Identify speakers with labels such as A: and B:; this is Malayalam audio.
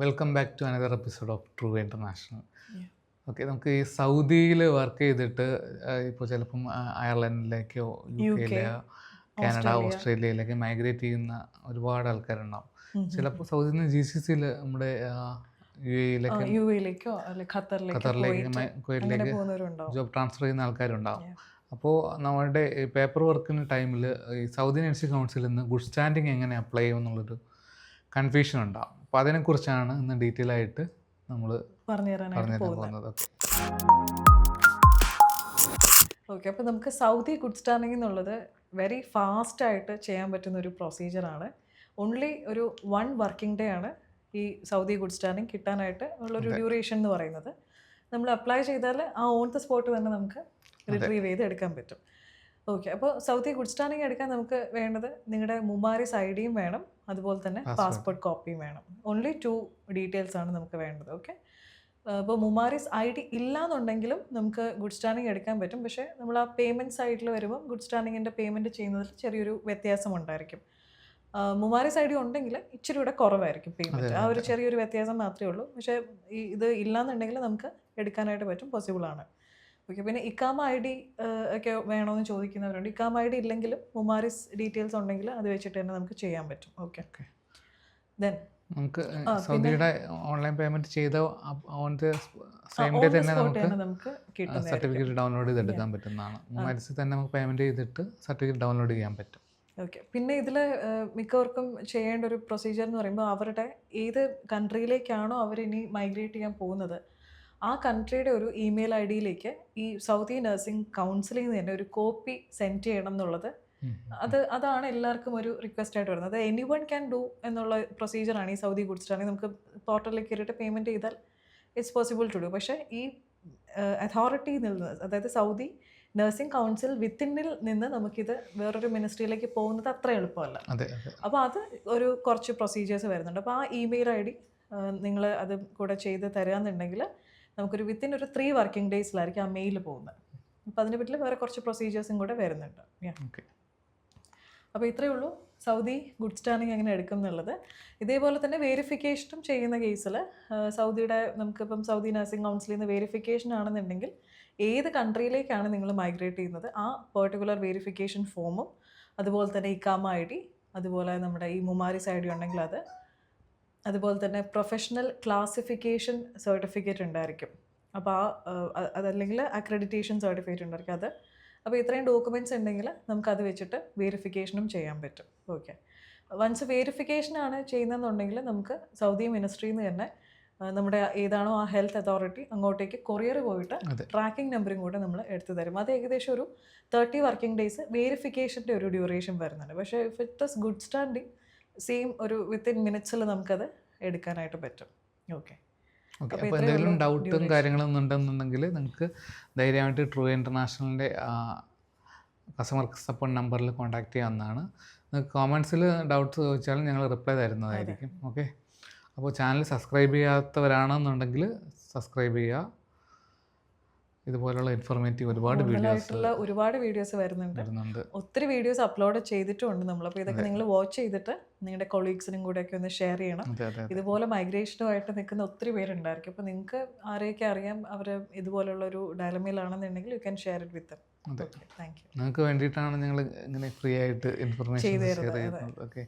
A: Welcome back to another episode of True International. Okay, നമുക്ക് ഈ സൗദിയിൽ വർക്ക് ചെയ്തിട്ട് ഇപ്പോൾ ചിലപ്പം അയർലൻഡിലേക്കോ UK, കാനഡ, ഓസ്ട്രേലിയയിലേക്ക് മൈഗ്രേറ്റ് ചെയ്യുന്ന ഒരുപാട് ആൾക്കാരുണ്ടാവും. ചിലപ്പോൾ സൗദിയിൽ നിന്ന് GCCയിൽ നമ്മുടെ
B: യുഎയിലേക്കോ
A: ഖത്തറിലേക്ക് കുവൈറ്റിലേക്ക് ജോബ് ട്രാൻസ്ഫർ ചെയ്യുന്ന ആൾക്കാരുണ്ടാവും. അപ്പോൾ നമ്മുടെ പേപ്പർ വർക്കിന് ടൈമിൽ ഈ സൗദി നഴ്സിംഗ് കൗൺസിലിൽ നിന്ന് ഗുഡ് സ്റ്റാൻഡിങ് എങ്ങനെ അപ്ലൈ ചെയ്യും എന്നുള്ളൊരു കൺഫ്യൂഷൻ ഉണ്ടാവും. അപ്പോൾ അതിനെക്കുറിച്ചാണ് ഇന്ന് ഡീറ്റെയിൽ ആയിട്ട് നമ്മൾ പറഞ്ഞു തരാൻ പോകുന്നത്.
B: ഓക്കെ, അപ്പോൾ നമുക്ക് സൗദി ഗുഡ് സ്റ്റാൻഡിങ് എന്നുള്ളത് വെരി ഫാസ്റ്റായിട്ട് ചെയ്യാൻ പറ്റുന്ന ഒരു പ്രൊസീജിയറാണ്. ഓൺലി ഒരു 1 വർക്കിംഗ് ഡേ ആണ് ഈ സൗദി ഗുഡ് സ്റ്റാൻഡിങ് കിട്ടാനായിട്ട് ഉള്ളൊരു ഡ്യൂറേഷൻ എന്ന് പറയുന്നത്. നമ്മൾ അപ്ലൈ ചെയ്താൽ ആ ഓൺ ദ സ്പോട്ട് തന്നെ നമുക്ക് റിട്രീവ് ചെയ്ത് എടുക്കാൻ പറ്റും. ഓക്കെ, അപ്പോൾ സൗദി ഗുഡ് സ്റ്റാൻഡിങ് എടുക്കാൻ നമുക്ക് വേണ്ടത് നിങ്ങളുടെ മുമാരിസ് ID വേണം, അതുപോലെ തന്നെ പാസ്പോർട്ട് കോപ്പിയും വേണം. ഓൺലി 2 ഡീറ്റെയിൽസ് ആണ് നമുക്ക് വേണ്ടത്. ഓക്കെ, അപ്പോൾ മുമാരിസ് ID ഇല്ലാന്നുണ്ടെങ്കിലും നമുക്ക് ഗുഡ് സ്റ്റാൻഡിങ് എടുക്കാൻ പറ്റും. പക്ഷേ നമ്മൾ ആ പേയ്മെൻറ്റ് സൈഡിൽ വരുമ്പോൾ ഗുഡ് സ്റ്റാൻഡിങ്ങിൻ്റെ പേയ്മെൻറ്റ് ചെയ്യുന്നതിൽ ചെറിയൊരു വ്യത്യാസം ഉണ്ടായിരിക്കും. മുമാരിസ് ID ഉണ്ടെങ്കിൽ ഇച്ചിരി കൂടെ കുറവായിരിക്കും പേയ്മെൻറ്റ്, ആ ഒരു ചെറിയൊരു വ്യത്യാസം മാത്രമേ ഉള്ളൂ. പക്ഷേ ഇത് ഇല്ലാന്നുണ്ടെങ്കിൽ നമുക്ക് എടുക്കാനായിട്ട് പറ്റും, പോസിബിളാണ്. ഓക്കെ, പിന്നെ ഇക്കാമ ID ഒക്കെ വേണമെന്ന് ചോദിക്കുന്നവരുണ്ട്. ഇക്കാമ ID ഇല്ലെങ്കിലും മുമാരിസ് ഡീറ്റെയിൽസ് ഉണ്ടെങ്കിൽ അത് വെച്ചിട്ട് തന്നെ നമുക്ക് ചെയ്യാൻ പറ്റും. ഓക്കെ, ദെൻ
A: നമുക്ക് സൗദിയുടെ ഓൺലൈൻ പേയ്മെന്റ് ചെയ്ത ഓൺ ദ സെയിം ഡേ തന്നെ നമുക്ക് സർട്ടിഫിക്കറ്റ് ഡൗൺലോഡ് ചെയ്തെടുക്കാൻ പറ്റുന്നതാണ്. മുമാരിസിൽ തന്നെ നമുക്ക് പേയ്മെന്റ് ചെയ്തിട്ട് സർട്ടിഫിക്കറ്റ് ഡൗൺലോഡ് ചെയ്യാൻ പറ്റും.
B: ഓക്കെ, പിന്നെ ഇതിൽ മിക്കവർക്കും ചെയ്യേണ്ട ഒരു പ്രൊസീജിയർ എന്ന് പറയുമ്പോൾ അവരുടെ ഏത് കൺട്രിയിലേക്കാണോ അവരിനി മൈഗ്രേറ്റ് ചെയ്യാൻ പോകുന്നത് ആ കൺട്രിയുടെ ഒരു ഇമെയിൽ IDയിലേക്ക് ഈ സൗദി നഴ്സിംഗ് കൗൺസിലിൽ നിന്ന് തന്നെ ഒരു കോപ്പി സെൻഡ് ചെയ്യണം എന്നുള്ളത് അതാണ് എല്ലാവർക്കും ഒരു റിക്വസ്റ്റ് ആയിട്ട് വരുന്നത്. അത് എനിവൺ ക്യാൻ ഡു എന്നുള്ള പ്രൊസീജിയറാണ് ഈ സൗദി ഗുഡ് സ്റ്റാൻഡിങ്. നമുക്ക് പോർട്ടലിലേക്ക് കയറിയിട്ട് പേയ്മെൻറ്റ് ചെയ്താൽ ഇറ്റ്സ് പോസിബിൾ ടു ഡു. പക്ഷേ ഈ അതോറിറ്റിയിൽ നിന്ന്, അതായത് സൗദി നഴ്സിംഗ് കൗൺസിൽ വിത്തിനിൽ നിന്ന് നമുക്കിത് വേറൊരു മിനിസ്ട്രിയിലേക്ക് പോകുന്നത് അത്ര എളുപ്പമല്ല. അപ്പോൾ അത് കുറച്ച് പ്രൊസീജിയേഴ്സ് വരുന്നുണ്ട്. അപ്പോൾ ആ ഇമെയിൽ ID നിങ്ങൾ അത് കൂടെ ചെയ്ത് തരാമെന്നുണ്ടെങ്കിൽ നമുക്കൊരു വിത്തിൻ ഒരു 3 വർക്കിംഗ് ഡേയ്സിലായിരിക്കും ആ മെയിൽ പോകുന്നത്. അപ്പോൾ അതിനെ പറ്റി വേറെ കുറച്ച് പ്രൊസീജിയേഴ്സും കൂടെ വരുന്നുണ്ട്. അപ്പോൾ ഇത്രയേ ഉള്ളൂ സൗദി ഗുഡ് സ്റ്റാൻഡിങ് എങ്ങനെ എടുക്കും എന്നുള്ളത്. ഇതേപോലെ തന്നെ വേരിഫിക്കേഷനും ചെയ്യുന്ന കേസിൽ സൗദിയുടെ നമുക്കിപ്പം സൗദി നഴ്സിംഗ് കൗൺസിലിൽ നിന്ന് വേരിഫിക്കേഷൻ ആണെന്നുണ്ടെങ്കിൽ ഏത് കൺട്രിയിലേക്കാണ് നിങ്ങൾ മൈഗ്രേറ്റ് ചെയ്യുന്നത് ആ പെർട്ടിക്കുലർ വേരിഫിക്കേഷൻ ഫോമും, അതുപോലെ തന്നെ ഇക്കാമ ID, അതുപോലെ നമ്മുടെ ഈ മുമാരിസ് ID ഉണ്ടെങ്കിൽ അതുപോലെ തന്നെ പ്രൊഫഷണൽ ക്ലാസിഫിക്കേഷൻ സർട്ടിഫിക്കറ്റ് ഉണ്ടായിരിക്കും. അപ്പോൾ അതല്ലെങ്കിൽ അക്രഡിറ്റേഷൻ സർട്ടിഫിക്കറ്റ് ഉണ്ടായിരിക്കും അത്. അപ്പോൾ ഇത്രയും ഡോക്യുമെൻറ്റ്സ് ഉണ്ടെങ്കിൽ നമുക്കത് വെച്ചിട്ട് വേരിഫിക്കേഷനും ചെയ്യാൻ പറ്റും. ഓക്കെ, വൺസ് വേരിഫിക്കേഷനാണ് ചെയ്യുന്നതെന്നുണ്ടെങ്കിൽ നമുക്ക് സൗദി മിനിസ്ട്രിയിൽ നിന്ന് തന്നെ നമ്മുടെ ഏതാണോ ആ ഹെൽത്ത് അതോറിറ്റി അങ്ങോട്ടേക്ക് കൊറിയർ പോയിട്ട് ട്രാക്കിംഗ് നമ്പറും കൂടെ നമ്മൾ എടുത്തു തരും. അത് ഏകദേശം ഒരു 30 വർക്കിംഗ് ഡേയ്സ് വേരിഫിക്കേഷൻ്റെ ഒരു ഡ്യൂറേഷൻ വരുന്നുണ്ട്. പക്ഷേ if it is good standing same ഒരു വിത്തിൻ മിനിറ്റ്സിൽ നമുക്കത് എടുക്കാനായിട്ട് പറ്റും. ഓക്കെ,
A: അപ്പോൾ എന്തെങ്കിലും ഡൗട്ടും കാര്യങ്ങളും ഉണ്ടെന്നുണ്ടെങ്കിൽ നിങ്ങൾക്ക് ധൈര്യമായിട്ട് ട്രൂ ഇൻ്റർനാഷണലിൻ്റെ കസ്റ്റമർ സപ്പോർട്ട് നമ്പറിൽ കോൺടാക്ട് ചെയ്യാവുന്നതാണ്. നിങ്ങൾക്ക് കോമൻസിൽ ഡൗട്ട്സ് ചോദിച്ചാലും ഞങ്ങൾ റിപ്ലൈ തരുന്നതായിരിക്കും. ഓക്കെ, അപ്പോൾ ചാനൽ സബ്സ്ക്രൈബ് ചെയ്യാത്തവരാണെന്നുണ്ടെങ്കിൽ സബ്സ്ക്രൈബ് ചെയ്യുക. ഇതുപോലുള്ള ഇൻഫോർമേറ്റീവ് ഒരുപാട്
B: വീഡിയോസ് വരുന്നുണ്ട്. ഒത്തിരി വീഡിയോസ് അപ്ലോഡ് ചെയ്തിട്ടുമുണ്ട് നമ്മൾ. അപ്പോൾ ഇതൊക്കെ നിങ്ങൾ വാച്ച് ചെയ്തിട്ട് നിങ്ങളുടെ കൊളീഗ്സിനും കൂടെ ഒക്കെ ഒന്ന് ഷെയർ ചെയ്യണം. ഇതുപോലെ മൈഗ്രേഷനുമായിട്ട് നിൽക്കുന്ന ഒത്തിരി പേരുണ്ടായിരിക്കും. അപ്പോൾ നിങ്ങൾക്ക് ആരെയൊക്കെ അറിയാം അവർ ഇതുപോലുള്ള ഒരു ഡയലമയിലാണെന്നുണ്ടെങ്കിൽ you can share it with
A: thank you. നിങ്ങൾക്ക് വേണ്ടിയിട്ടാണ് ഞങ്ങൾ ഇങ്ങനെ ഫ്രീ ആയിട്ട് ഇൻഫർമേഷൻ ഷെയർ ചെയ്യുന്നത്. ഓക്കെ.